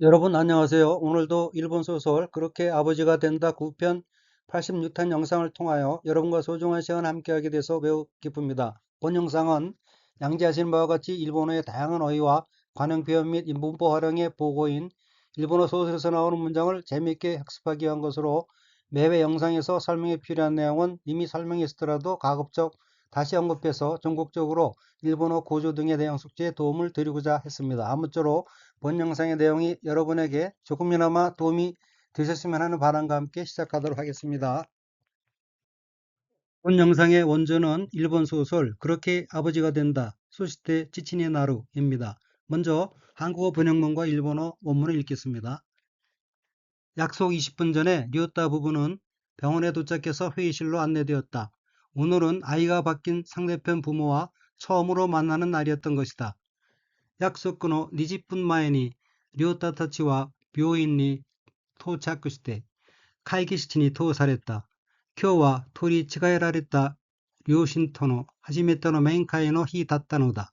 여러분 안녕하세요. 오늘도 일본 소설 그렇게 아버지가 된다 9편 86탄 영상을 통하여 여러분과 소중한 시간 함께하게 돼서 매우 기쁩니다. 본 영상은 양지하신 바와 같이 일본어의 다양한 어휘와 관용 표현 및 문법 활용의 보고인 일본어 소설에서 나오는 문장을 재미있게 학습하기 위한 것으로 매회 영상에서 설명이 필요한 내용은 이미 설명했더라도 가급적 다시 언급해서 전국적으로 일본어 고조 등의 대형 숙제에 도움을 드리고자 했습니다. 아무쪼록 본 영상의 내용이 여러분에게 조금이나마 도움이 되셨으면 하는 바람과 함께 시작하도록 하겠습니다. 본 영상의 원조는 일본 소설 그렇게 아버지가 된다 소시테 치치니 나루입니다. 먼저 한국어 번역문과 일본어 원문을 읽겠습니다. 약속 20분 전에 류타 부부는 병원에 도착해서 회의실로 안내되었다. 오늘은 아이가 바뀐 상대편 부모와 처음으로 만나는 날이었던 것이다. 約束の20分前に 료타たちは病院に到着して会議室に通された。今日は取り違えられた両親との初めての面会の日だったのだ。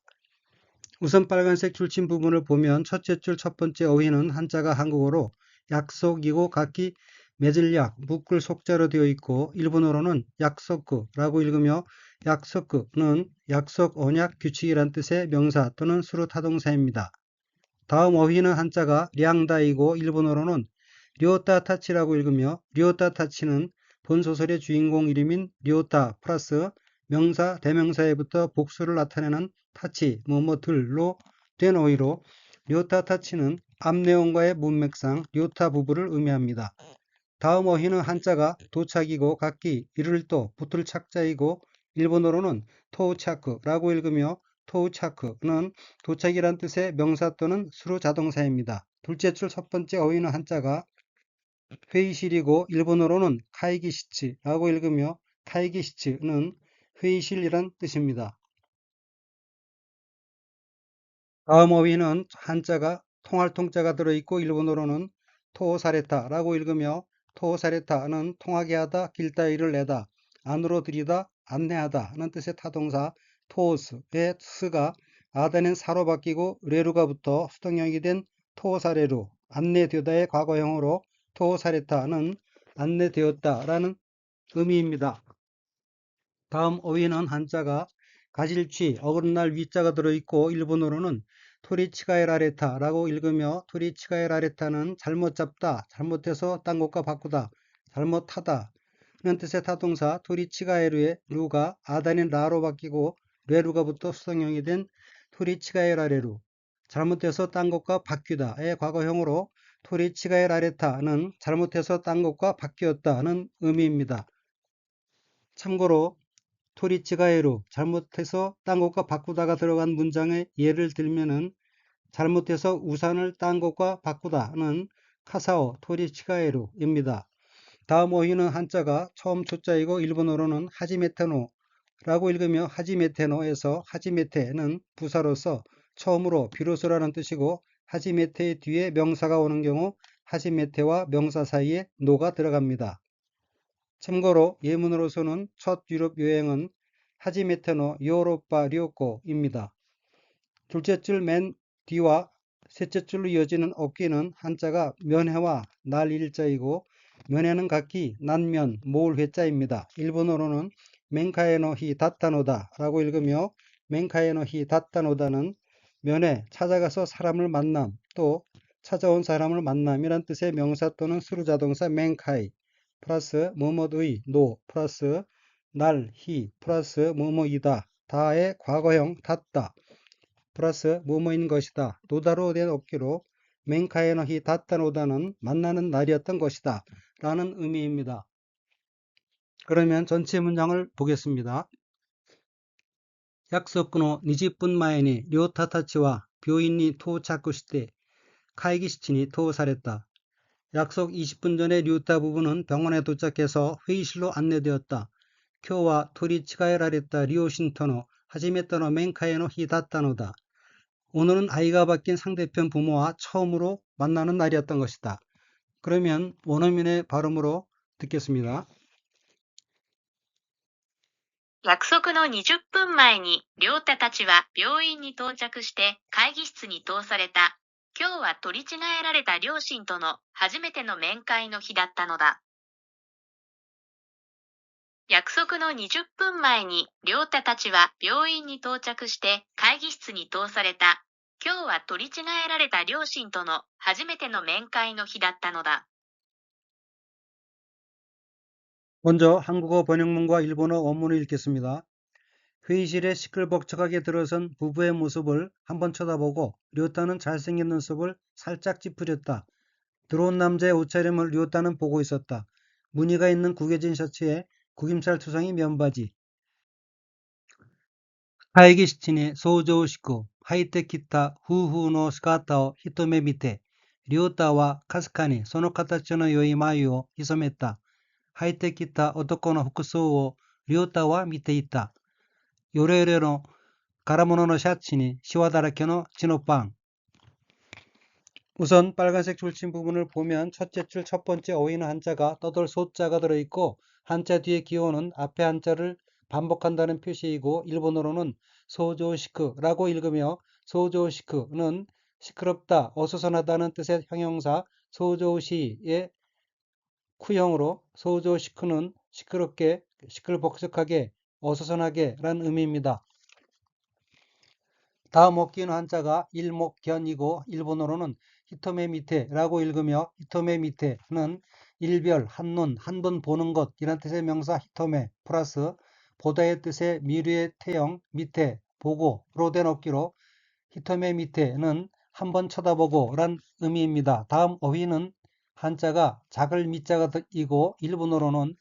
우선 빨간색 줄친 부분을 보면 첫째 줄 첫 번째 어휘는 한자가 한국어로 약속이고 각기 맺을 약, 묶을 속자로 되어 있고 일본어로는 약속구라고 읽으며 약속구는 약속, 언약, 규칙이란 뜻의 명사 또는 수로 타동사입니다. 다음 어휘는 한자가 량다이고 일본어로는 료타 타치라고 읽으며 료타 타치는 본 소설의 주인공 이름인 료타 플러스 명사, 대명사에부터 복수를 나타내는 타치, 뭐뭐들로 된 어휘로 료타 타치는 앞 내용과의 문맥상 료타 부부를 의미합니다. 다음 어휘는 한자가 도착이고 각기 이를 또 붙을 착자이고 일본어로는 토우차크라고 읽으며 토우차크는 도착이란 뜻의 명사 또는 수로 자동사입니다. 둘째 줄 첫 번째 어휘는 한자가 회의실이고 일본어로는 카이기시츠라고 읽으며 카이기시츠는 회의실이란 뜻입니다. 다음 어휘는 한자가 통할 통자가 들어있고 일본어로는 토사레타라고 읽으며 토사레타는 통하게 하다, 길 따위를 내다, 안으로 들이다, 안내하다는 뜻의 타동사 토스의 스가 아다는 사로 바뀌고 레루가 붙어 수동형이 된 토사레루, 안내되다의 과거형으로 토사레타는 안내되었다라는 의미입니다. 다음 어휘는 한자가 가질취, 어긋날 위자가 들어있고 일본어로는 토리치가에라레타라고 읽으며 토리치가에라레타는 잘못 잡다, 잘못해서 딴 것과 바꾸다, 잘못하다 는 뜻의 타동사 토리치가에루의 루가 아다닌 라로 바뀌고 레루가 붙어 수성형이 된 토리치가에라레루, 잘못해서 딴 것과 바뀌다의 과거형으로 토리치가에라레타는 잘못해서 딴 것과 바뀌었다는 의미입니다. 참고로 토리치가에루 잘못해서 딴 것과 바꾸다가 들어간 문장의 예를 들면은 잘못해서 우산을 딴 것과 바꾸다는 카사오 토리치가에루입니다. 다음 어휘는 한자가 처음 초자이고 일본어로는 하지메테노라고 읽으며 하지메테노에서 하지메테는 부사로서 처음으로 비로소라는 뜻이고 하지메테의 뒤에 명사가 오는 경우 하지메테와 명사 사이에 노가 들어갑니다. 참고로 예문으로서는 첫 유럽 여행은 하지메테노 요로파 료코입니다. 둘째 줄 맨 뒤와 셋째 줄로 이어지는 어귀는 한자가 면회와 날 일자이고 면회는 각기 난면, 모을 회자입니다. 일본어로는 멘카에노 히 다타노다 라고 읽으며 멘카에노 히 다타노다는 면회, 찾아가서 사람을 만남, 또 찾아온 사람을 만남이란 뜻의 명사 또는 수루자동사 멘카이 플러스 뭐뭐의 노 플러스 날, 히 플러스 뭐뭐이다 다의 과거형 닿다 플러스 뭐뭐인 것이다 노다로 된 어깨로 멘카에노 히 닿다 노다는 만나는 날이었던 것이다 라는 의미입니다. 그러면 전체 문장을 보겠습니다. 約束の20分前に 료타たちは 病院に到着して会議室に通された. 약속 20분 전에 류타 부부는 병원에 도착해서 회의실로 안내되었다. 今日は 取り違えられた両親との初めての面会の日だったのだ. 오늘은 아이가 바뀐 상대편 부모와 처음으로 만나는 날이었던 것이다. 그러면 원어민의 발음으로 듣겠습니다. 約束の20分前に、亮太たちは病院に到着して会議室に通された。今日は取り違えられた両親との初めての面会の日だったのだ。約束の20分前に、良太たちは病院に到着して会議室に通された。今日は取り違えられた両親との初めての面会の日だったのだ。 먼저 한국어 번역문과 일본어 원문을 읽겠습니다. 회의실에 시끌벅적하게 들어선 부부의 모습을 한번 쳐다보고 료따는 잘생긴 눈썹을 살짝 찌푸렸다. 들어온 남자의 옷차림을 료따는 보고 있었다. 무늬가 있는 구겨진 셔츠에 구김살 투성이 면바지.会議室に登場しく履いてきた夫婦の姿を一目見て、亮太はかすかにその形の良い眉を潜めた。履いてきた男の服装を亮太は見ていた。ヨレヨレの柄物のシャツにシワだらけのチノパン. 우선 빨간색 줄침 부분을 보면 첫째 줄 첫 번째 어휘는 한자가 떠돌 소자가 들어있고 한자 뒤에 기호는 앞에 한자를 반복한다는 표시이고 일본어로는 소조시크라고 읽으며 소조시크는 시끄럽다, 어수선하다는 뜻의 형용사 소조시의 쿠형으로 소조시크는 시끄럽게, 시끌벅적하게, 어수선하게 란 의미입니다. 다음 어기는 한자가 일목견이고 일본어로는 히토메 미테라고 읽으며 히토메 미테는 일별, 한눈, 한 번 보는 것 이란 뜻의 명사 히토메 플러스 보다의 뜻의 미류의 태형 미테, 보고로 된 어기로 히토메 미테는 한 번 쳐다보고 란 의미입니다. 다음 어휘는 한자가 작을 미자가 이고 일본어로는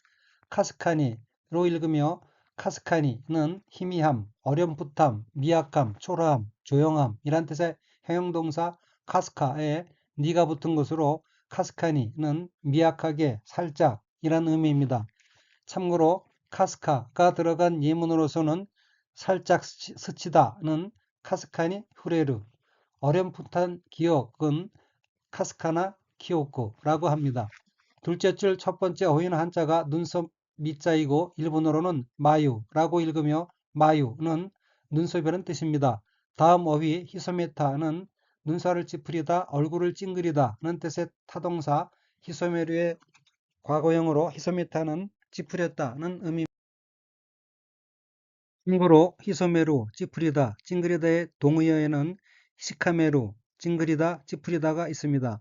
카스카니로 읽으며 카스카니는 희미함, 어렴풋함, 미약함, 초라함, 조용함 이란 뜻의 형용동사 카스카에 니가 붙은 것으로 카스카니는 미약하게, 살짝 이란 의미입니다. 참고로 카스카가 들어간 예문으로서는 살짝 스치다는 카스카니 후레르, 어렴풋한 기억은 카스카나 키오코라고 합니다. 둘째 줄 첫 번째 어휘는 한자가 눈썹 미자이고 일본어로는 마유라고 읽으며 마유는 눈썹이라는 뜻입니다. 다음 어휘 히소메타는 눈살을 찌푸리다, 얼굴을 찡그리다는 뜻의 타동사 히소메루의 과거형으로 히소메타는 찌푸렸다는 의미입니다. 참고로 히소메루, 찌푸리다, 찡그리다의 동의어에는 시카메루, 찡그리다, 찌푸리다가 있습니다.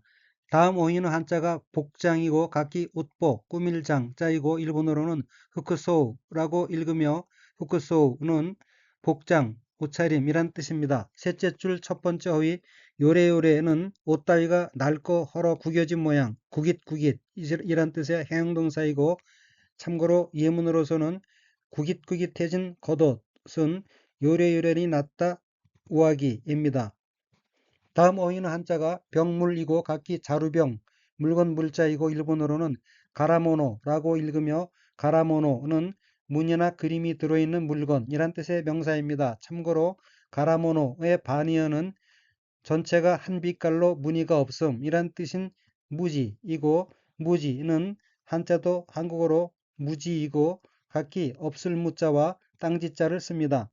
다음 어휘는 한자가 복장이고 각기 옷복, 꾸밀장, 자이고 일본어로는 후크소우라고 읽으며 후크소우는 복장, 옷차림이란 뜻입니다. 셋째 줄 첫 번째 어휘 요래요래는 옷다리가 낡고 헐어 구겨진 모양, 구깃구깃 이란 뜻의 행동사이고 참고로 예문으로서는 구깃구깃해진 겉옷은 요래요래니 낫다 우하기입니다. 다음 어휘는 한자가 병물이고 각기 자루병, 물건 물자이고 일본어로는 가라모노라고 읽으며 가라모노는 무늬나 그림이 들어있는 물건이란 뜻의 명사입니다. 참고로 가라모노의 반의어는 전체가 한 빛깔로 무늬가 없음 이란 뜻인 무지이고 무지는 한자도 한국어로 무지이고 각기 없을 무자와 땅지자를 씁니다.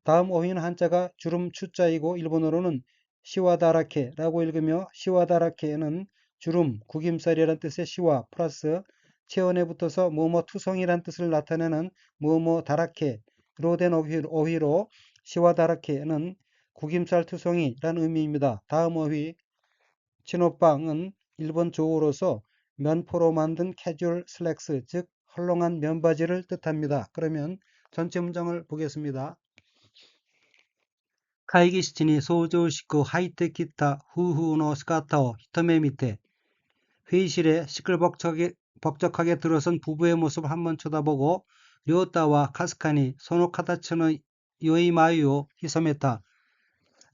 다음 어휘는 한자가 주름 추자이고 일본어로는 시와다라케라고 읽으며 시와다라케는 주름, 구김살이라는 뜻의 시와 플러스 체언에 붙어서 뭐뭐 투성이란 뜻을 나타내는 뭐뭐 다라케로 된 어휘로 시와다라케는 구김살 투성이란 의미입니다. 다음 어휘 치노빵은 일본 조어로서 면포로 만든 캐주얼 슬랙스, 즉 헐렁한 면바지를 뜻합니다. 그러면 전체 문장을 보겠습니다. 会議室に登場しく履いてきた夫婦の姿を一目見て 회의실에 시끌벅적하게 들어선 부부의 모습을 한번 쳐다보고 료타와 카스카니 소노 카타츠의 요이마유を 히소메타.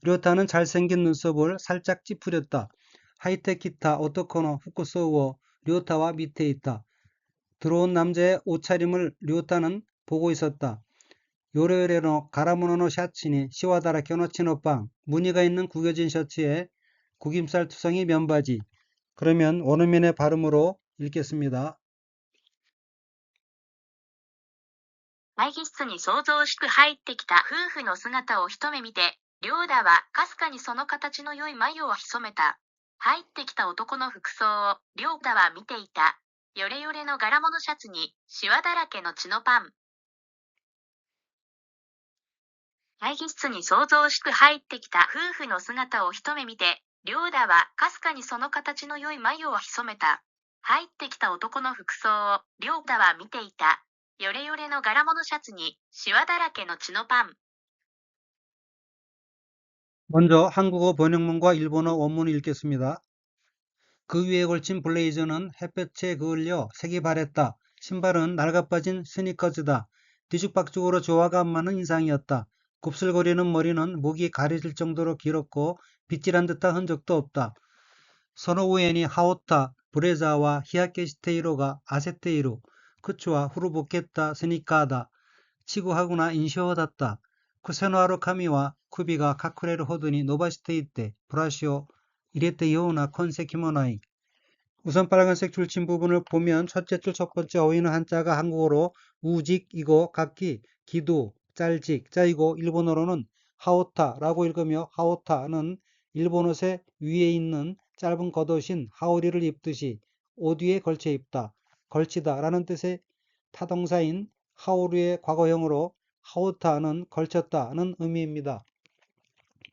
료타는 잘생긴 눈썹을 살짝 찌푸렸다. 하이테키타 오토코노 후쿠소우を 료타와 밑에 있다. 들어온 남자의 옷차림을 료타는 보고 있었다. 요래요래노 가라모노노 샤츠니 시와다라케노 치노빵, 무늬가 있는 구겨진 셔츠에 구김살 투성이 면바지. 그러면 원어민의 발음으로 읽겠습니다. 会議室に想像しく入ってきた夫婦の姿を一目見てリョーダはかすかにその形の良い眉を潜めた。入ってきた男の服装をリョーダは見ていた。ヨレヨレの柄物シャツにシワだらけの血のパン。会議室に想像しく入ってきた夫婦の姿を一目見て、リョーダはかすかにその形の良い眉を潜めた。入ってきた男の服装をリョーダは見ていた。ヨレヨレの柄物シャツにシワだらけの血のパン。 먼저 한국어 번역문과 일본어 원문을 읽겠습니다. 그 위에 걸친 블레이저는 햇볕에 그을려 색이 바랬다. 신발은 낡아빠진 스니커즈다. 뒤죽박죽으로 조화가 안 맞는 인상이었다. 곱슬거리는 머리는 목이 가려질 정도로 길었고 빗질한 듯한 흔적도 없다. 선호우엔이 하오타, 브레자와 히야케시테이로가 아세테이로, 크츠와 후루보케타 스니카다. 치구하구나 인쇼하다. 쿠세노하루 카미와 쿠비가 카쿠레를 호드니 노바시테 이때 브라시오 이레테 요우나 컨세 키모나이. 우선 빨간색 줄침 부분을 보면 첫째 줄 첫 번째 어휘는 한자가 한국어로 우직이고 각기 기두, 짤직, 짜이고 일본어로는 하오타라고 읽으며 하오타는 일본 옷의 위에 있는 짧은 겉옷인 하오리를 입듯이 옷 위에 걸쳐 입다, 걸치다 라는 뜻의 타동사인 하오리의 과거형으로 하오타는 걸쳤다는 의미입니다.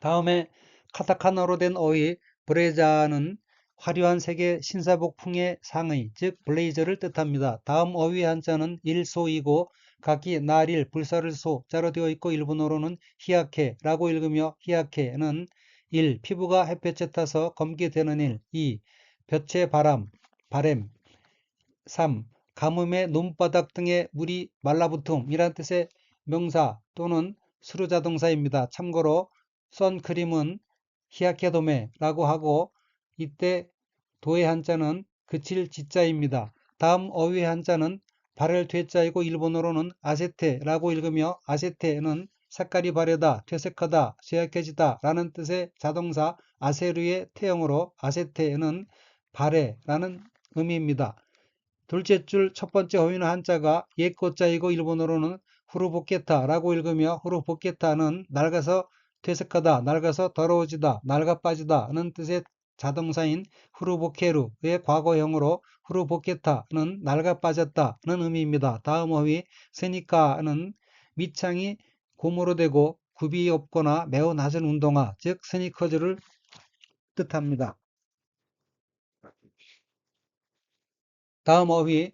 다음에 카타카나로 된 어휘 브레자는 화려한 색의 신사복풍의 상의, 즉 블레이저를 뜻합니다. 다음 어휘의 한자는 일소이고 각기 날일, 불사를 소, 자로 되어 있고 일본어로는 히야케라고 읽으며 히야케는 1. 피부가 햇볕에 타서 검게 되는 일, 2. 볕의 바람, 바램, 3. 가뭄에 논바닥 등에 물이 말라붙음 이란 뜻의 명사 또는 수루자동사입니다. 참고로 선크림은 히야케도메라고 하고 이때 도의 한자는 그칠 지자입니다. 다음 어휘의 한자는 바렐 퇴자이고 일본어로는 아세테라고 읽으며 아세테는 색깔이 바래다, 퇴색하다, 쇠약해지다 라는 뜻의 자동사 아세르의 태형으로 아세테는 바레라는 의미입니다. 둘째 줄 첫 번째 어휘는 한자가 옛꽃자이고 일본어로는 후루보케타라고 읽으며 후루보케타는 낡아서 퇴색하다, 낡아서 더러워지다, 낡아 빠지다는 뜻의 자동사인 후루보케루의 과거형으로 후루보케타는 낡아 빠졌다는 의미입니다. 다음 어휘 스니카는 밑창이 고무로 되고 굽이 없거나 매우 낮은 운동화, 즉 스니커즈를 뜻합니다. 다음 어휘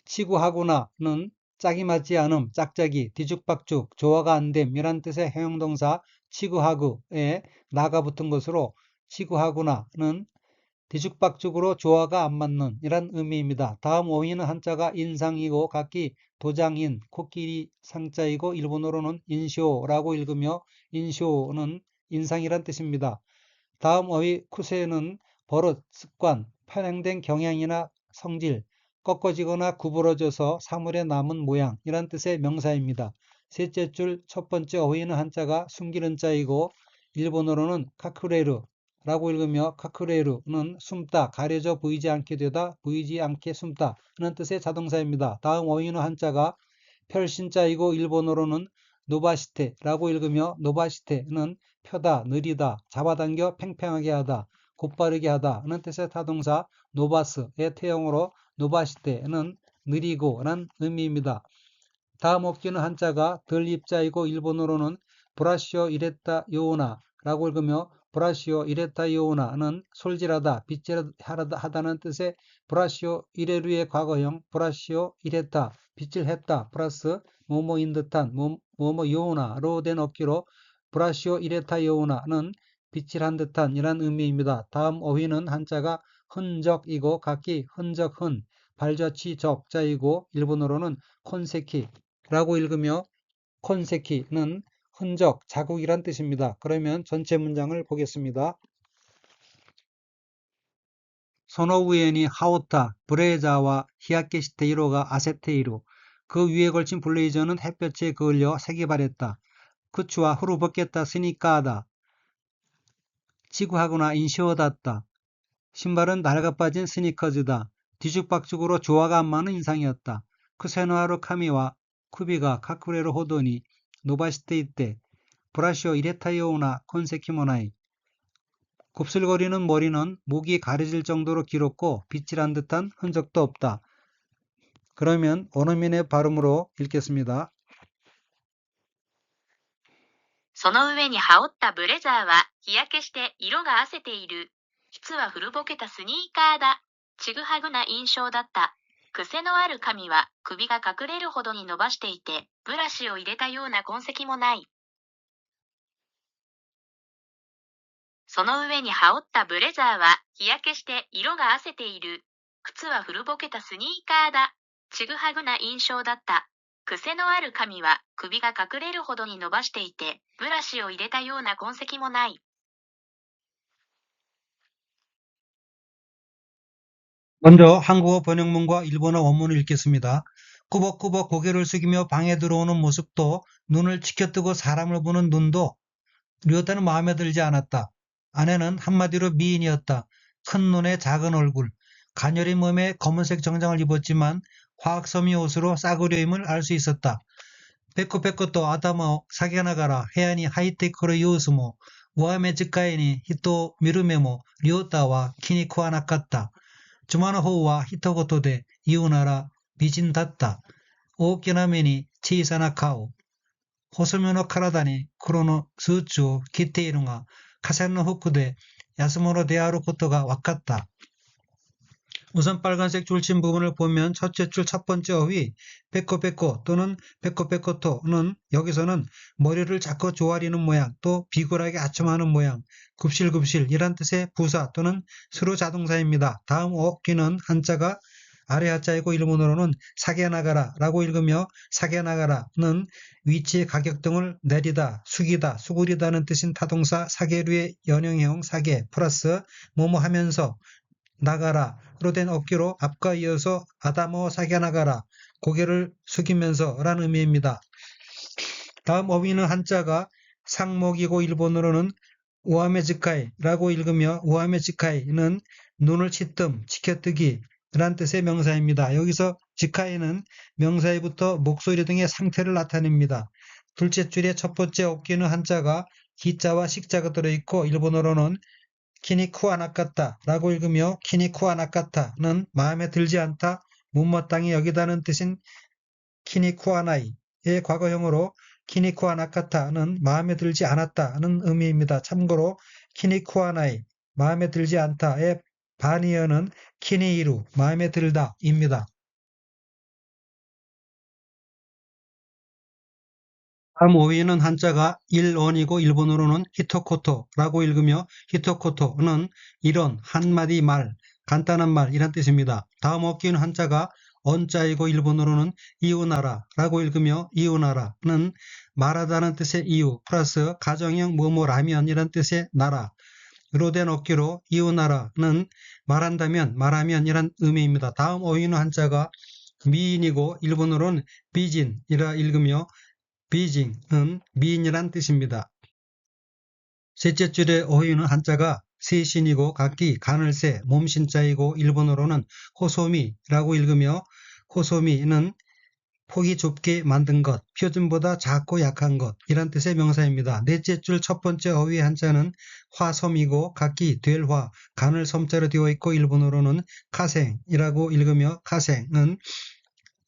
치구하구나는 짝이 맞지 않음, 짝짝이, 뒤죽박죽, 조화가 안됨 이란 뜻의 형용동사 치구하구에 나가 붙은 것으로 치구하구나는 뒤죽박죽으로 조화가 안 맞는 이란 의미입니다. 다음 어휘는 한자가 인상이고 각기 도장인, 코끼리 상자이고 일본어로는 인쇼라고 읽으며 인쇼는 인상이란 뜻입니다. 다음 어휘 쿠세는 버릇, 습관, 편향된 경향이나 성질, 꺾어지거나 구부러져서 사물에 남은 모양 이란 뜻의 명사입니다. 셋째 줄 첫 번째 어휘는 한자가 숨기는 자이고 일본어로는 카쿠레르라고 읽으며 카쿠레르는 숨다, 가려져 보이지 않게 되다, 보이지 않게 숨다는 뜻의 자동사입니다. 다음 어휘는 한자가 펼신자이고 일본어로는 노바시테라고 읽으며 노바시테는 펴다, 느리다, 잡아당겨 팽팽하게 하다, 곧바르게 하다는 뜻의 타동사 노바스의 태형으로 노바시테는 느리고 란 의미입니다. 다음 어귀는 한자가 덜 입자이고 일본어로는 브라시오 이레타 요오나 라고 읽으며 브라시오 이레타 요오나는 솔질하다, 빗질하다는 뜻의 브라시오 이레루의 과거형 브라시오 이레타, 빗질했다 플러스 뭐뭐인 듯한 뭐뭐 요오나로 된 어귀로 브라시오 이레타 요오나는 빗질한 듯한 이란 의미입니다. 다음 어휘는 한자가 흔적이고 각기 흔적흔, 발자취 적자이고 일본어로는 콘세키라고 읽으며 콘세키는 흔적, 자국이란 뜻입니다. 그러면 전체 문장을 보겠습니다. 소노우엔이 하오타, 브레자와 히야케시테 이로가 아세테이로. 그 위에 걸친 블레이저는 햇볕에 그을려 색이 바랬다. 쿠츠와 후루 벗겠다 스니까다. 치구하거나 인시어닿다. 신발은 낡아빠진 스니커즈다. 뒤죽박죽으로 조화가 안 맞는 인상이었다. 쿠세노하루 카미와 쿠비가 카쿠레로 호도니 노바시테 이때 브라시오 이레타요우나 콘세키모나이. 곱슬거리는 머리는 목이 가려질 정도로 길었고 빗질한 듯한 흔적도 없다. 그러면 원어민의 발음으로 읽겠습니다. その上に羽織ったブレザーは日焼けして色が褪せている。靴は古ぼけたスニーカーだ。ちぐはぐな印象だった。癖のある髪は首が隠れるほどに伸ばしていて、ブラシを入れたような痕跡もない。その上に羽織ったブレザーは日焼けして色が褪せている。靴は古ぼけたスニーカーだ。ちぐはぐな印象だった。癖のある髪は首が隠れるほどに伸ばしていて、ブラシを入れたような痕跡もない。 먼저 한국어 번역문과 일본어 원문을 읽겠습니다. 꾸벅꾸벅 고개를 숙이며 방에 들어오는 모습도 눈을 치켜뜨고 사람을 보는 눈도 류다는 마음에 들지 않았다. 아내는 한마디로 미인이었다. 큰 눈에 작은 얼굴, 가녀린 몸에 검은색 정장을 입었지만 화학섬유 옷으로 싸구려임을 알 수 있었다. 빼꼬빼꼬또 아다모 사게나가라 해안이 하이테크로 요스모 우아메 즈카에니 히토 미루메모 류다와 키니쿠와 나갔다. 주마노 호우와 히토고토데 이오나라 미진 닿다. 오키나 메니 치사나 카오. 호소면의 카라다니 쿠로노 스우츠오 기테이루가 카센노 후쿠데 야스모노 데아루 코토가 와갔다. 우선 빨간색 줄친 부분을 보면 첫째 줄 첫 번째 어휘 빼꼬빼꼬 또는 빼꼬빼꼬토는 여기서는 머리를 자꾸 조아리는 모양 또 비굴하게 아첨하는 모양 굽실굽실 이란 뜻의 부사 또는 수로 자동사입니다. 다음 어귀는 한자가 아래 하자이고 일본어로는 사게나가라 라고 읽으며 사게나가라는 위치의 가격 등을 내리다, 숙이다, 수그리다는 뜻인 타동사 사게류의 연형형 사게 플러스 뭐뭐 하면서 나가라로 된 어깨로 앞과 이어서 아다모 사게나가라 고개를 숙이면서 라는 의미입니다. 다음 어휘는 한자가 상목이고 일본어로는 우아메즈카이 라고 읽으며 우아메즈카이는 눈을 치뜸, 치켜뜨기 란 뜻의 명사입니다. 여기서 지카이는 명사에부터 목소리 등의 상태를 나타냅니다. 둘째 줄의 첫 번째 어깨는 한자가 기자와 식자가 들어있고 일본어로는 키니쿠와 나까타 라고 읽으며 키니쿠와 나까타는 마음에 들지 않다, 못마땅히 여기다는 뜻인 키니쿠와나이의 과거형으로 키니쿠와 나까타는 마음에 들지 않았다는 의미입니다. 참고로 키니쿠와나이, 마음에 들지 않다의 반이어는 키니이루, 마음에 들다입니다. 다음 어휘는 한자가 일언이고 일본어로는 히토코토라고 읽으며 히토코토는 이런 한마디 말, 간단한 말 이란 뜻입니다. 다음 어귀는 한자가 언자이고 일본어로는 이우나라라고 읽으며 이우나라는 말하다는 뜻의 이유 플러스 가정형 뭐뭐라면이란 뜻의 나라로 된 어귀로 이우나라는 말한다면 말하면이란 의미입니다. 다음 어휘는 한자가 미인이고 일본어로는 비진이라 읽으며 비징은 미인이란 뜻입니다. 셋째 줄의 어휘는 한자가 세신이고 각기 가늘새, 몸신자이고 일본어로는 호소미라고 읽으며 호소미는 폭이 좁게 만든 것, 표준보다 작고 약한 것 이란 뜻의 명사입니다. 넷째 줄 첫 번째 어휘의 한자는 화섬이고 각기 될화, 가늘 섬자로 되어 있고 일본어로는 카생이라고 읽으며 카생은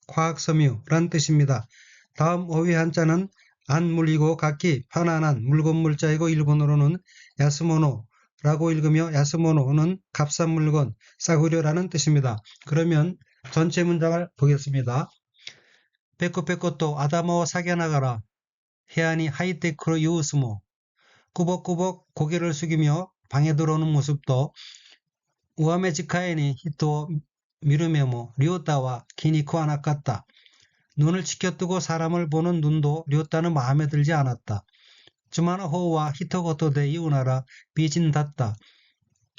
화학섬유란 뜻입니다. 다음 어휘 한자는 안물이고 각기 편안한 물건물자이고 일본어로는 야스모노라고 읽으며 야스모노는 값싼 물건, 싸구려라는 뜻입니다. 그러면 전체 문장을 보겠습니다. 빼꼬빼꼬또 아다모 사게나가라 해안이 하이테크로 유스모 꾸벅꾸벅 고개를 숙이며 방에 들어오는 모습도 우아메 지카에니 히토 미루메모 류다와 키니쿠와 나갔다. 눈을 치켜뜨고 사람을 보는 눈도 류다는 마음에 들지 않았다. 주마노 호우와 히토고토데 이우나라 비진 닿다.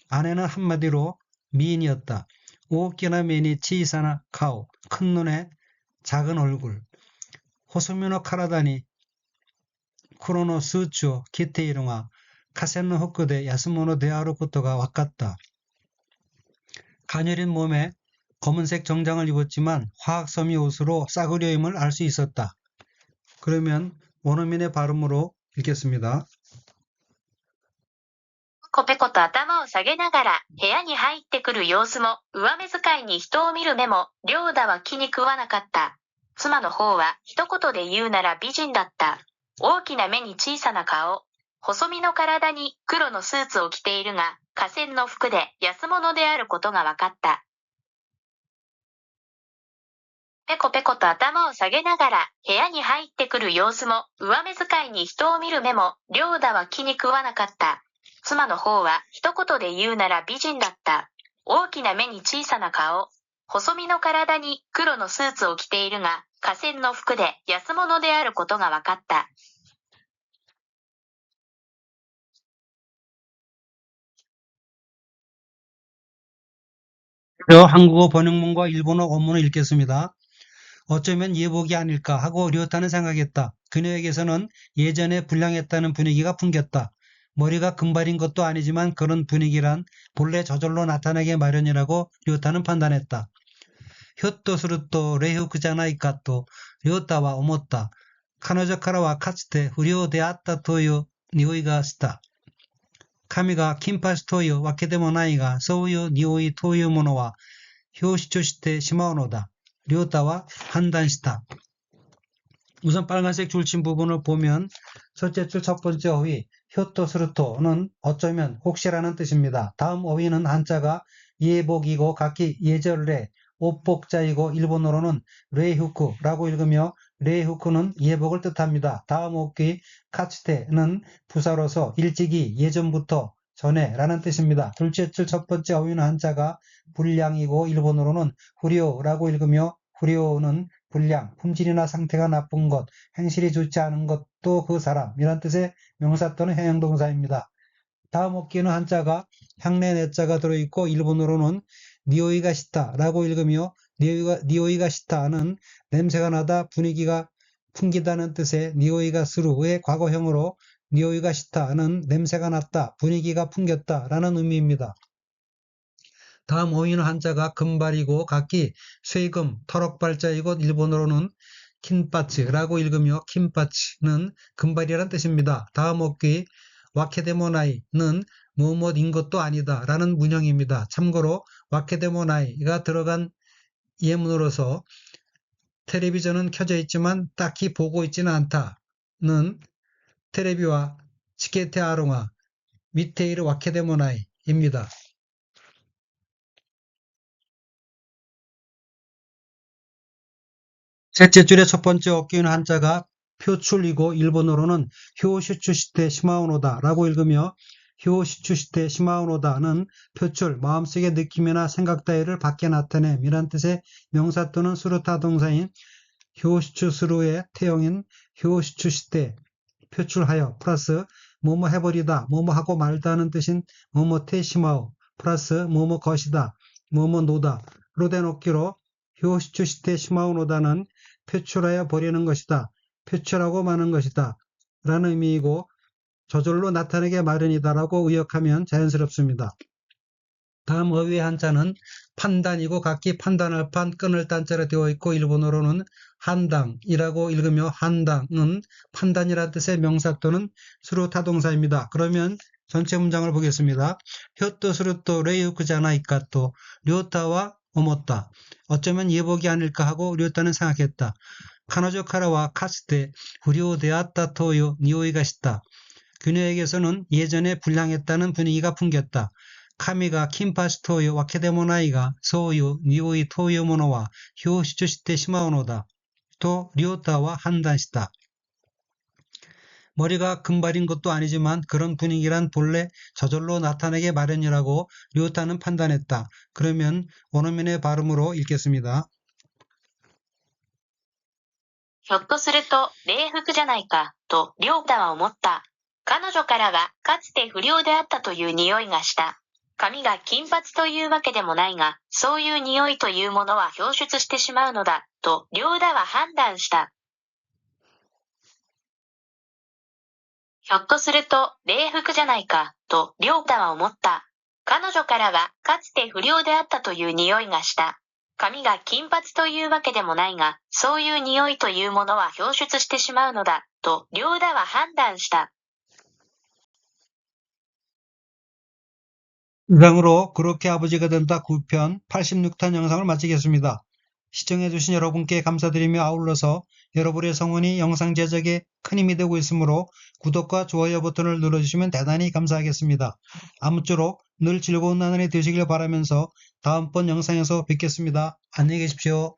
아내는 한마디로 미인이었다. 오키나 메니 치사나 카오, 큰 눈에 작은 얼굴. 호소미노 카라다니 쿠로노 스우츠오 기테이루가 카센노 호쿠데 야스모노 데아루 코토가 와갔다. 가녀린 몸에 검은색 정장을 입었지만 화학섬유 옷으로 싸구려임을 알 수 있었다. 그러면 원어민의 발음으로 읽겠습니다. ペコペコと頭を下げながら部屋に入ってくる様子も、上目遣いに人を見る目も、良太は気に食わなかった。妻の方は一言で言うなら美人だった。大きな目に小さな顔。細身の体に黒のスーツを着ているが、河川の服で安物であることが分かった。ペコペコと頭を下げながら部屋に入ってくる様子も、上目遣いに人を見る目も、良太は気に食わなかった。妻の方は一言で言うなら美人だった。大きな目に小さな顔。細身の体に黒のスーツを着ているが、河川の服で安物であることが分かった。한국어 번역문과 일본어 원문을 읽겠습니다. 어쩌면 예복이 아닐까 하고 료타는 생각했다. 그녀에게서는 예전에 불량했다는 분위기가 풍겼다. 머리가 금발인 것도 아니지만 그런 분위기란 본래 저절로 나타나게 마련이라고 료타는 판단했다. 효토스루토 레후크자나이카토 료타와 오모타 카노조카라와 카츠테 후리오데아tta 토유 니오이가 시타. 神が金髪というわけでもないが、そういう匂いというものは表出してしまうのだ. 료타와 판단시다. 우선 빨간색 줄친 부분을 보면 첫째 줄 첫 번째 어휘 효토스루토는 어쩌면 혹시라는 뜻입니다. 다음 어휘는 한자가 예복이고 각기 예절례, 옷복자이고 일본어로는 레후쿠라고 읽으며 레후쿠는 예복을 뜻합니다. 다음 어휘 카츠테는 부사로서 일찍이 예전부터 전에라는 뜻입니다. 둘째 줄 첫 번째 어휘는 한자가 불량이고 일본어로는 후리오라고 읽으며 후리오는 불량, 품질이나 상태가 나쁜 것, 행실이 좋지 않은 것도 그 사람이란 뜻의 명사 또는 형용동사입니다. 다음 어귀는 한자가 향내 내자가 들어있고 일본어로는 니오이가 시타라고 읽으며 니오이가 시타는 냄새가 나다, 분위기가 풍기다는 뜻의 니오이가 스루의 과거형으로 니오이가 시타는 냄새가 났다, 분위기가 풍겼다라는 의미입니다. 다음 어휘는 한자가 금발이고 각기 쇠금, 터럭발자이고 일본어로는 킨파츠라고 읽으며 킨파츠는 금발이란 뜻입니다. 다음 어휘 와케데모나이는 뭐뭐인 것도 아니다 라는 문형입니다. 참고로 와케데모나이가 들어간 예문으로서 텔레비전은 켜져 있지만 딱히 보고 있지는 않다는 테레비와 치케테 아롱아 미테이르 와케데모나이입니다. 셋째 줄의 첫 번째 어귀는 한자가 표출이고 일본어로는 효슈추시테 시마오노다라고 읽으며 효슈추시테 시마오노다는 표출, 마음속의 느낌이나 생각 따위를 밖에 나타냄이란 뜻의 명사 또는 수루타 동사인 효슈추스루의 태형인 효슈추시테 표출하여 플러스 뭐뭐 해버리다, 뭐뭐 하고 말다는 뜻인 뭐뭐테 시마오 플러스 뭐뭐 것이다, 뭐뭐 노다로 된 어귀로 효슈추시테 시마오노다는 표출하여 버리는 것이다, 표출하고 마는 것이다 라는 의미이고 저절로 나타나게 마련이다라고 의역하면 자연스럽습니다. 다음 어휘의 한자는 판단이고 각기 판단할 판, 끊을 딴자로 되어 있고 일본어로는 한당이라고 읽으며 한당은 판단이라는 뜻의 명사 또는 수루타동사입니다. 그러면 전체 문장을 보겠습니다. 효토 수루토 레이우크자나이카토 료타와 오모타 어쩌면 예복이 아닐까 하고 료타는 생각했다. 카노조카라와 카츠테 후리오데아tta 토요 니오이가 시다. 그녀에게서는 예전에 불량했다는 분위기가 풍겼다. 카미가 킨파스 토요 와케데모나이가 소유 니오이 토요 모노와 효시추시테 시마오노다. 또 료타와 한단시다. 머리가 금발인 것도 아니지만 그런 분위기란 본래 저절로 나타나게 마련이라고 료타는 판단했다. 그러면 원어민의 발음으로 읽겠습니다. ひょっとすると、礼服じゃないか、と、良太は思った。彼女からは、かつて不良であったという匂いがした。髪が金髪というわけでもないが、そういう匂いというものは表出してしまうのだ、と、良太は判断した。ひょっとすると、礼服じゃないか、と、良太は思った。彼女からは、かつて不良であったという匂いがした。髪が金髪というわけでもないが、そういう匂いというものは表出してしまうのだ、と良田は判断した。 이상으로 그렇게 아버지가 된다 9편 86탄 영상을 마치겠습니다. 시청해주신 여러분께 감사드리며 아울러서 여러분의 성원이 영상 제작에 큰 힘이 되고 있으므로 구독과 좋아요 버튼을 눌러주시면 대단히 감사하겠습니다. 아무쪼록 늘 즐거운 나날이 되시길 바라면서 다음번 영상에서 뵙겠습니다. 안녕히 계십시오.